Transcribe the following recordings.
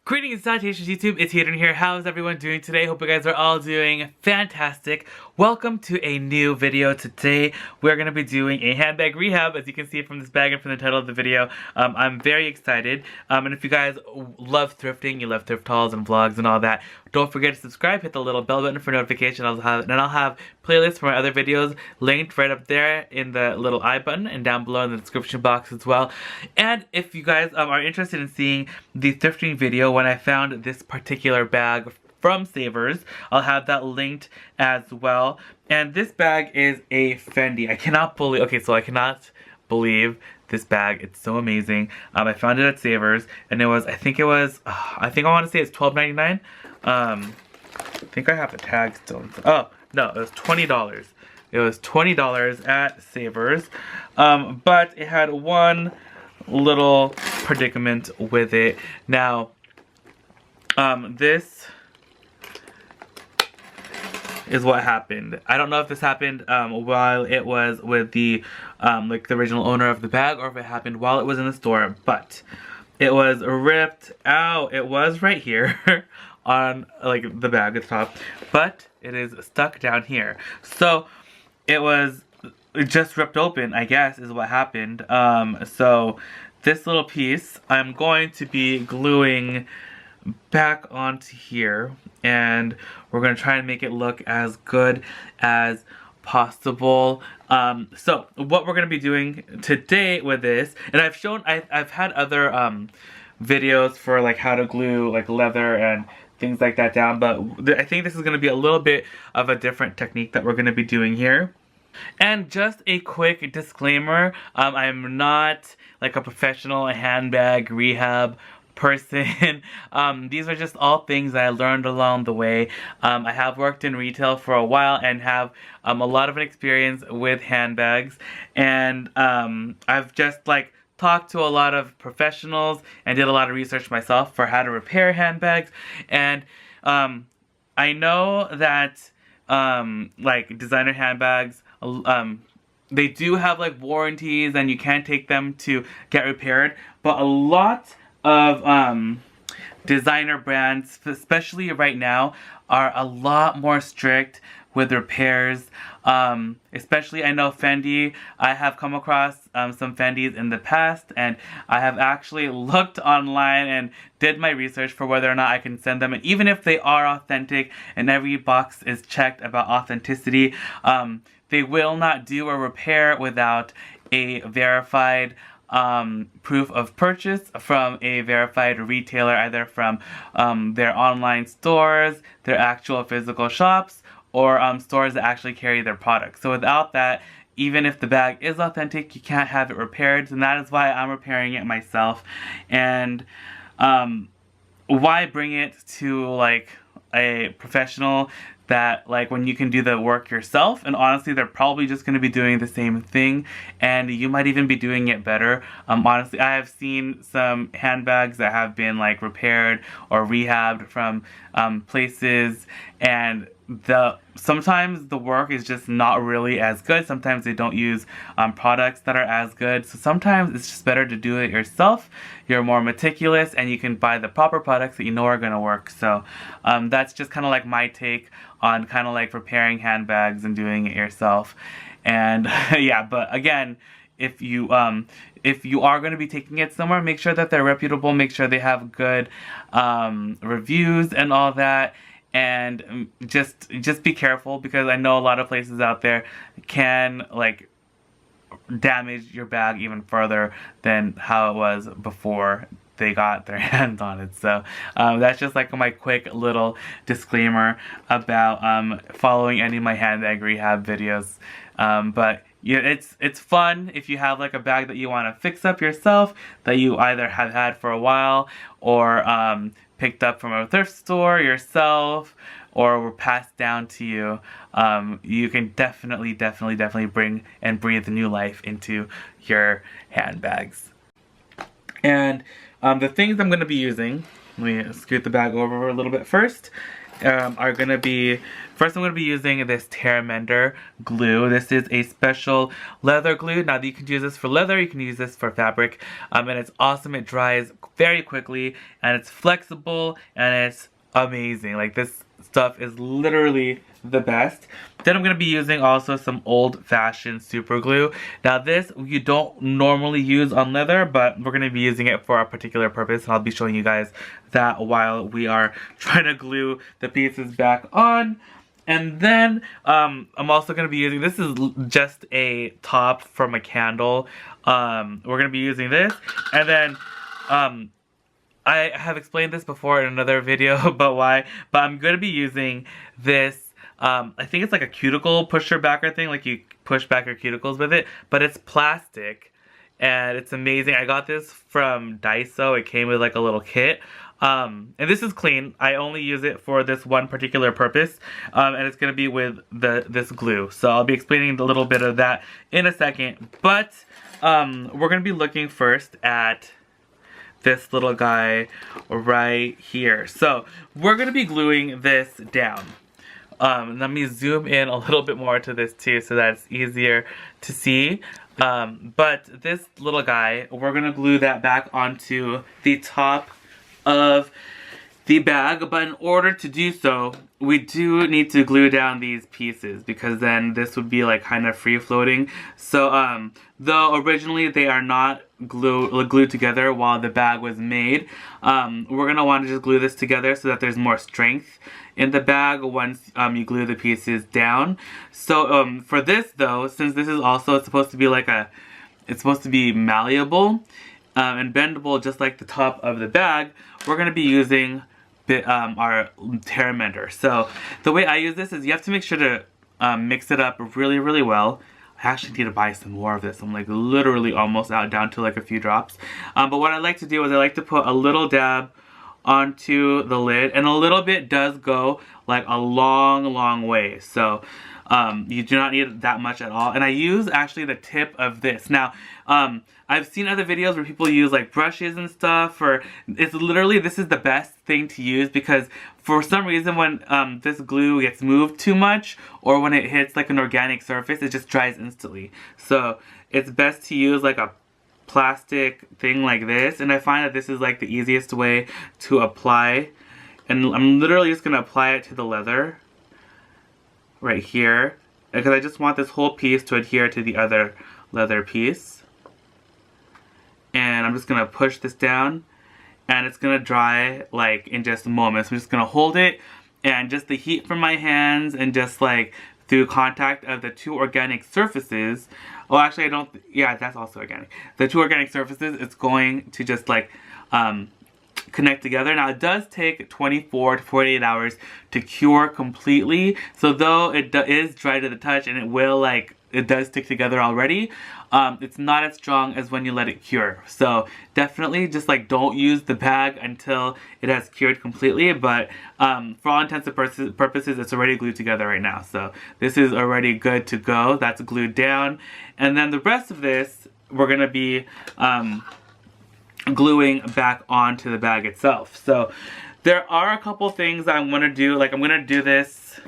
Greetings, salutations YouTube, itsHadrian here. How's everyone doing today? Hope you guys are all doing fantastic. Welcome to a new video. Today we're going to be doing a handbag rehab, as you can see from this bag and from the title of the video. I'm very excited. And if you guys love thrifting, you love thrift hauls and vlogs and all that, don't forget to subscribe, hit the little bell button for notification. I'll have playlists for my other videos linked right up there in the little I button and down below in the description box as well. And if you guys are interested in seeing the thrifting video when I found this particular bag from Savers, I'll have that linked as well. And this bag is a Fendi. I cannot believe this bag. It's so amazing. I found it at Savers, and it was, I want to say it's $12.99. I think I have the tag still. Oh, no, it was $20. It was $20 at Savers. But it had one little predicament with it. Now, this is what happened. I don't know if this happened while it was with the like the original owner of the bag, or if it happened while it was in the store, but it was ripped out. It was right here on like the bag at the top, but it is stuck down here. So it was just ripped open, I guess, is what happened. So this little piece I'm going to be gluing back onto here, and we're going to try and make it look as good as possible. So what we're going to be doing today with this, and I've had other videos for like how to glue like leather and things like that down, but I think this is going to be a little bit of a different technique that we're going to be doing here. And just a quick disclaimer, I'm not like a professional handbag rehab person. These are just all things that I learned along the way. I have worked in retail for a while and have a lot of experience with handbags, and I've just like talked to a lot of professionals and did a lot of research myself for how to repair handbags. And I know that like designer handbags, they do have like warranties and you can take them to get repaired, but a lot of designer brands, especially right now, are a lot more strict with repairs. Especially, I know Fendi, I have come across some Fendis in the past, and I have actually looked online and did my research for whether or not I can send them, and even if they are authentic and every box is checked about authenticity, they will not do a repair without a verified proof of purchase from a verified retailer, either from their online stores, their actual physical shops, or stores that actually carry their products. So without that, even if the bag is authentic, you can't have it repaired, and that is why I'm repairing it myself. And why bring it to like a professional that like when you can do the work yourself? And honestly, they're probably just going to be doing the same thing, and you might even be doing it better. Honestly, I have seen some handbags that have been like repaired or rehabbed from places, and sometimes the work is just not really as good. Sometimes they don't use products that are as good. So sometimes it's just better to do it yourself. You're more meticulous, and you can buy the proper products that you know are going to work. So that's just kind of like my take on kind of like repairing handbags and doing it yourself. And yeah, but again, if you are going to be taking it somewhere, make sure that they're reputable, make sure they have good reviews and all that. And just be careful, because I know a lot of places out there can like damage your bag even further than how it was before they got their hands on it. So that's just like my quick little disclaimer about following any of my handbag rehab videos. But yeah, it's fun if you have like a bag that you want to fix up yourself, that you either have had for a while, or picked up from a thrift store yourself, or were passed down to you. You can definitely bring and breathe new life into your handbags. And the things I'm going to be using, let me scoot the bag over a little bit first, are going to be, first I'm going to be using this Tear Mender glue. This is a special leather glue. Now you can use this for leather, you can use this for fabric, and it's awesome. It dries very quickly, and it's flexible, and it's amazing. Like, this stuff is literally the best. Then I'm going to be using also some old-fashioned super glue. Now this you don't normally use on leather, but we're going to be using it for a particular purpose, and I'll be showing you guys that while we are trying to glue the pieces back on. And then I'm also going to be using, this is just a top from a candle. We're going to be using this, and then I have explained this before in another video, but I'm going to be using this, I think it's like a cuticle pusher backer thing, like you push back your cuticles with it, but it's plastic, and it's amazing. I got this from Daiso. It came with like a little kit, and this is clean. I only use it for this one particular purpose, and it's going to be with this glue. So I'll be explaining a little bit of that in a second, but we're going to be looking first at this little guy right here. So we're going to be gluing this down. Let me zoom in a little bit more to this too so that it's easier to see. But this little guy, we're going to glue that back onto the top of the bag, but in order to do so, we do need to glue down these pieces, because then this would be like kind of free floating. So though originally they are not glued together while the bag was made, we're gonna want to just glue this together so that there's more strength in the bag once you glue the pieces down. So for this though, since this is also supposed to be like it's supposed to be malleable and bendable just like the top of the bag, we're gonna be using our Tear Mender. So the way I use this is you have to make sure to mix it up really, really well. I actually need to buy some more of this. I'm like literally almost out, down to like a few drops. But what I like to do is I like to put a little dab onto the lid, and a little bit does go like a long way. So you do not need that much at all. And I use actually the tip of this. Now I've seen other videos where people use like brushes and stuff, or it's literally, this is the best thing to use, because for some reason when this glue gets moved too much, or when it hits like an organic surface, it just dries instantly. So it's best to use like a plastic thing like this, and I find that this is like the easiest way to apply. And I'm literally just gonna apply it to the leather right here, because I just want this whole piece to adhere to the other leather piece. And I'm just gonna push this down, and it's gonna dry like in just moments. I'm just gonna hold it, and just the heat from my hands and just like through contact of the two organic surfaces, oh actually I don't, yeah, that's also organic. The two organic surfaces, it's going to just like connect together. Now it does take 24 to 48 hours to cure completely, so though it is dry to the touch and it will like, it does stick together already, it's not as strong as when you let it cure. So definitely just like don't use the bag until it has cured completely, but for all intents and purposes it's already glued together right now. So this is already good to go. That's glued down, and then the rest of this we're gonna be gluing back onto the bag itself. So there are a couple things that I'm gonna do. Like I'm gonna do this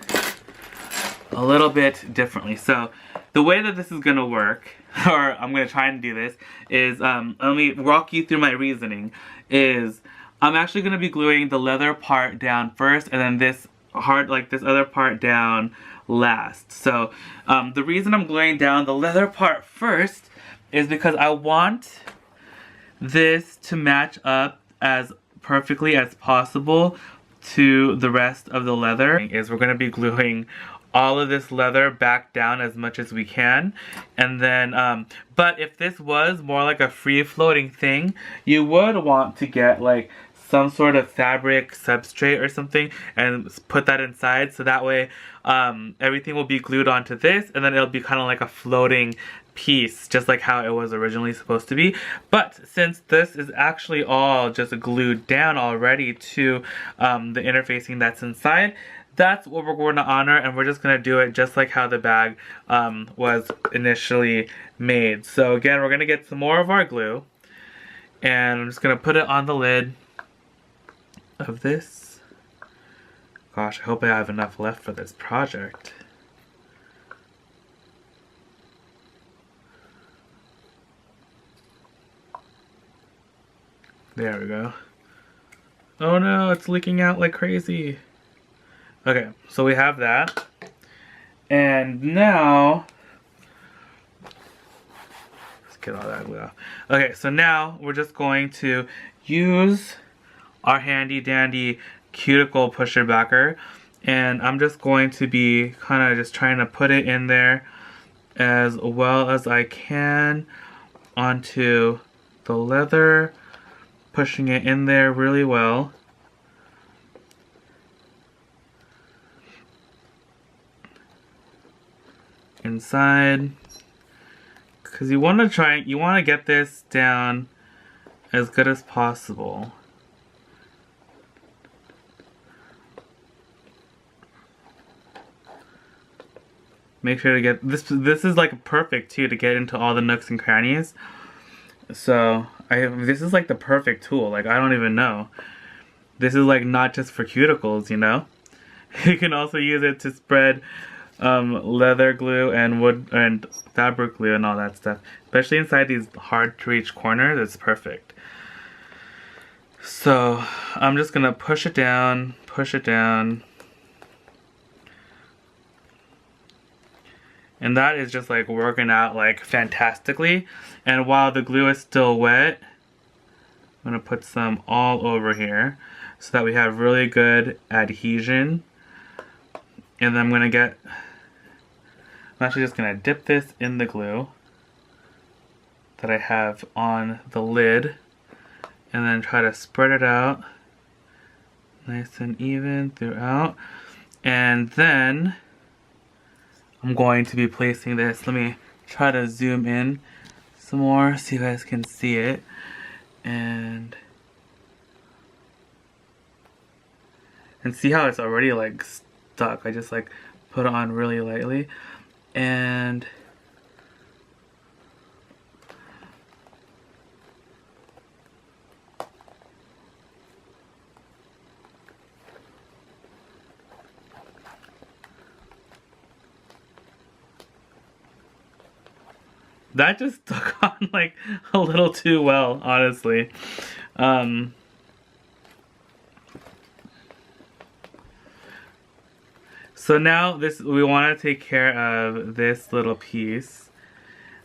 a little bit differently. So the way that this is gonna work, or I'm gonna try and do this, is let me walk you through my reasoning. Is I'm actually gonna be gluing the leather part down first, and then this other part down last. So the reason I'm gluing down the leather part first is because I want this to match up as perfectly as possible to the rest of the leather. Is we're gonna be gluing all of this leather back down as much as we can, and then but if this was more like a free floating thing, you would want to get like some sort of fabric substrate or something and put that inside, so that way everything will be glued onto this, and then it'll be kind of like a floating piece, just like how it was originally supposed to be. But since this is actually all just glued down already to the interfacing that's inside, that's what we're going to honor, and we're just going to do it just like how the bag was initially made. So again, we're going to get some more of our glue, and I'm just going to put it on the lid of this Gosh, I hope I have enough left for this project. There we go. Oh no, it's leaking out like crazy. Okay, so we have that. And now, let's get all that glue off. Okay, so now we're just going to use our handy dandy cuticle pusher backer. And I'm just going to be kind of just trying to put it in there as well as I can onto the leather, pushing it in there really well. Inside, because you want to get this down as good as possible. Make sure to get this is like perfect too to get into all the nooks and crannies. So this is like the perfect tool. Like, I don't even know. This is like not just for cuticles, you know. You can also use it to spread leather glue and wood and fabric glue and all that stuff, especially inside these hard to reach corners. It's perfect. So I'm just gonna push it down, and that is just like working out like fantastically. And while the glue is still wet, I'm gonna put some all over here so that we have really good adhesion. And then I'm actually just gonna dip this in the glue that I have on the lid and then try to spread it out nice and even throughout. And then I'm going to be placing this. Let me try to zoom in some more so you guys can see it. And see how it's already like stuck. I just like put it on really lightly. And that just stuck on like a little too well, honestly. So now we want to take care of this little piece.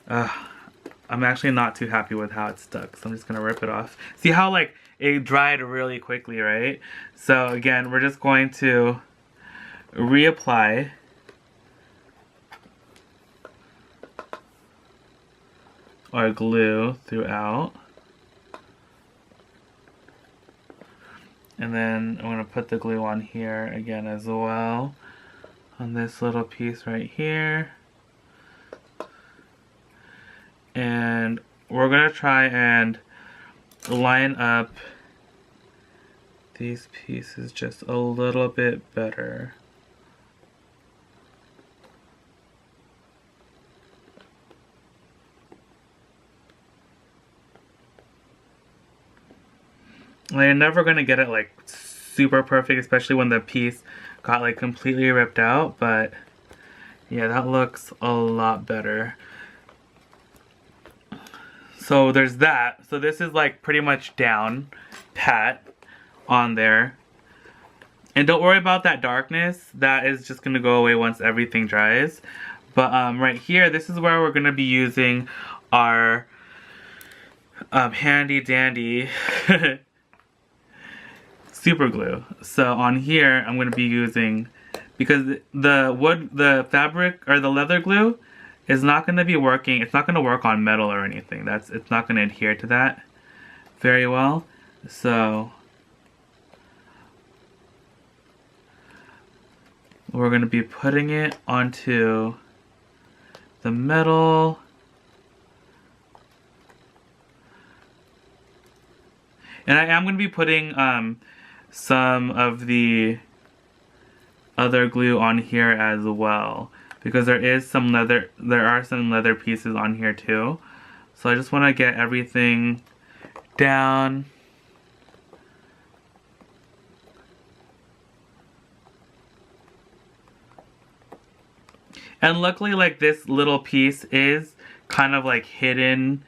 I'm actually not too happy with how it's stuck, so I'm just gonna rip it off. See how like it dried really quickly, right? So again, we're just going to reapply our glue throughout. And then I'm gonna put the glue on here again as well, on this little piece right here. And we're gonna try and line up these pieces just a little bit better. You're never gonna get it like super perfect, especially when the piece got like completely ripped out, but yeah, that looks a lot better. So there's that. So this is like pretty much down pat on there. And don't worry about that darkness. That is just gonna go away once everything dries. But right here, this is where we're gonna be using our handy dandy super glue. So on here, I'm going to be using, because the fabric or the leather glue is not going to be working. It's not going to work on metal or anything. It's not going to adhere to that very well. So we're going to be putting it onto the metal. And I am going to be putting some of the other glue on here as well, because there are some leather pieces on here too. So I just want to get everything down. And luckily, like, this little piece is kind of like hidden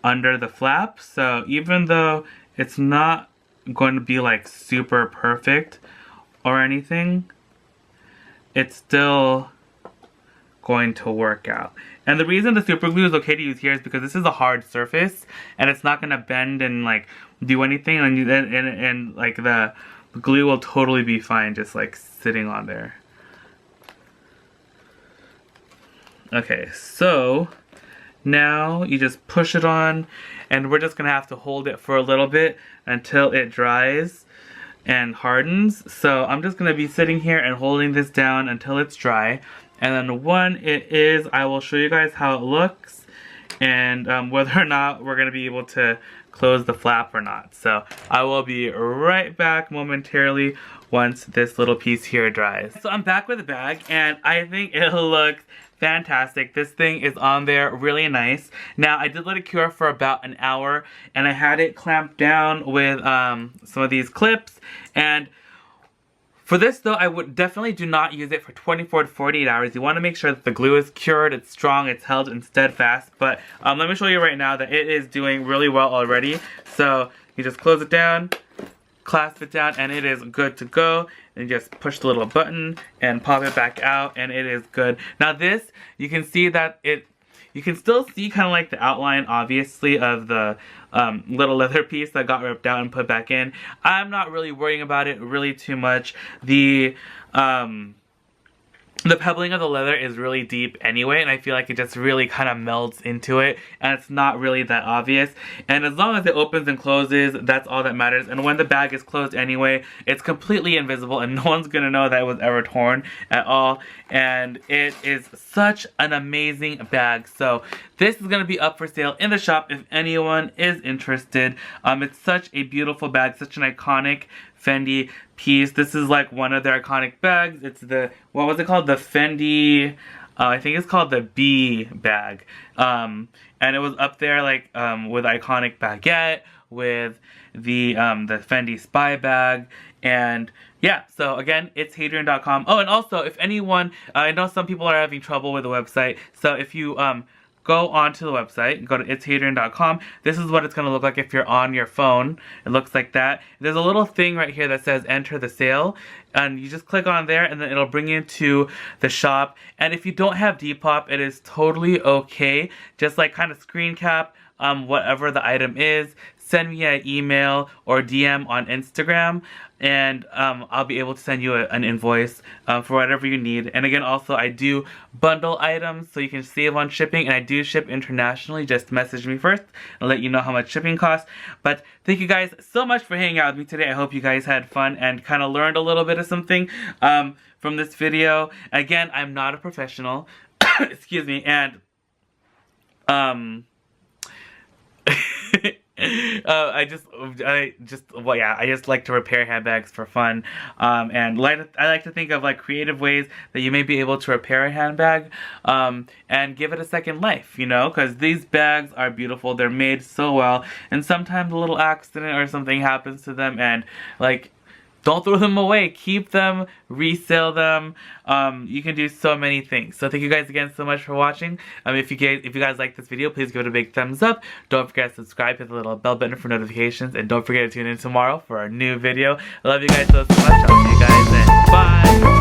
under the flap, so even though it's not going to be like super perfect or anything, it's still going to work out. And the reason the super glue is okay to use here is because this is a hard surface and it's not going to bend and like do anything, and like the glue will totally be fine just like sitting on there. Okay, so now you just push it on, and we're just gonna have to hold it for a little bit until it dries and hardens. So I'm just gonna be sitting here and holding this down until it's dry, and then when it is, I will show you guys how it looks and whether or not we're gonna be able to close the flap or not. So I will be right back momentarily once this little piece here dries. So I'm back with the bag, and I think it looks fantastic. This thing is on there really nice. Now, I did let it cure for about an hour, and I had it clamped down with some of these clips. And for this though, I would definitely do not use it for 24 to 48 hours. You want to make sure that the glue is cured, it's strong, it's held and steadfast. But let me show you right now that it is doing really well already. So you just close it down, clasp it down, and it is good to go. And you just push the little button and pop it back out, and it is good. Now this, you can see that you can still see kind of like the outline, obviously, of the little leather piece that got ripped out and put back in. I'm not really worrying about it really too much. The pebbling of the leather is really deep anyway, and I feel like it just really kind of melds into it, and it's not really that obvious. And as long as it opens and closes, that's all that matters. And when the bag is closed anyway, it's completely invisible, and no one's gonna know that it was ever torn at all. And it is such an amazing bag. So this is gonna be up for sale in the shop if anyone is interested. It's such a beautiful bag, such an iconic Fendi piece. This is like one of their iconic bags. It's the, what was it called? The Fendi, I think it's called the B bag. And it was up there like with iconic baguette, with the Fendi spy bag, and yeah, so again, itsHadrian.com. Oh, and also, if anyone, I know some people are having trouble with the website, so if you go onto the website, go to itsHadrian.com. This is what it's going to look like if you're on your phone. It looks like that. There's a little thing right here that says enter the sale, and you just click on there and then it'll bring you to the shop. And if you don't have Depop, it is totally okay. Just like kind of screen cap whatever the item is. Send me an email or DM on Instagram, and I'll be able to send you an invoice for whatever you need. And again, also, I do bundle items so you can save on shipping, and I do ship internationally. Just message me first and let you know how much shipping costs. But thank you guys so much for hanging out with me today. I hope you guys had fun and kind of learned a little bit of something from this video. Again, I'm not a professional. Excuse me. And I just like to repair handbags for fun, and I like to think of like creative ways that you may be able to repair a handbag, and give it a second life, you know, because these bags are beautiful, they're made so well, and sometimes a little accident or something happens to them, and like, don't throw them away. Keep them, resell them. You can do so many things. So thank you guys again so much for watching. If you guys like this video, please give it a big thumbs up. Don't forget to subscribe, hit the little bell button for notifications, and don't forget to tune in tomorrow for our new video. I love you guys so much. I'll see you guys then. Bye.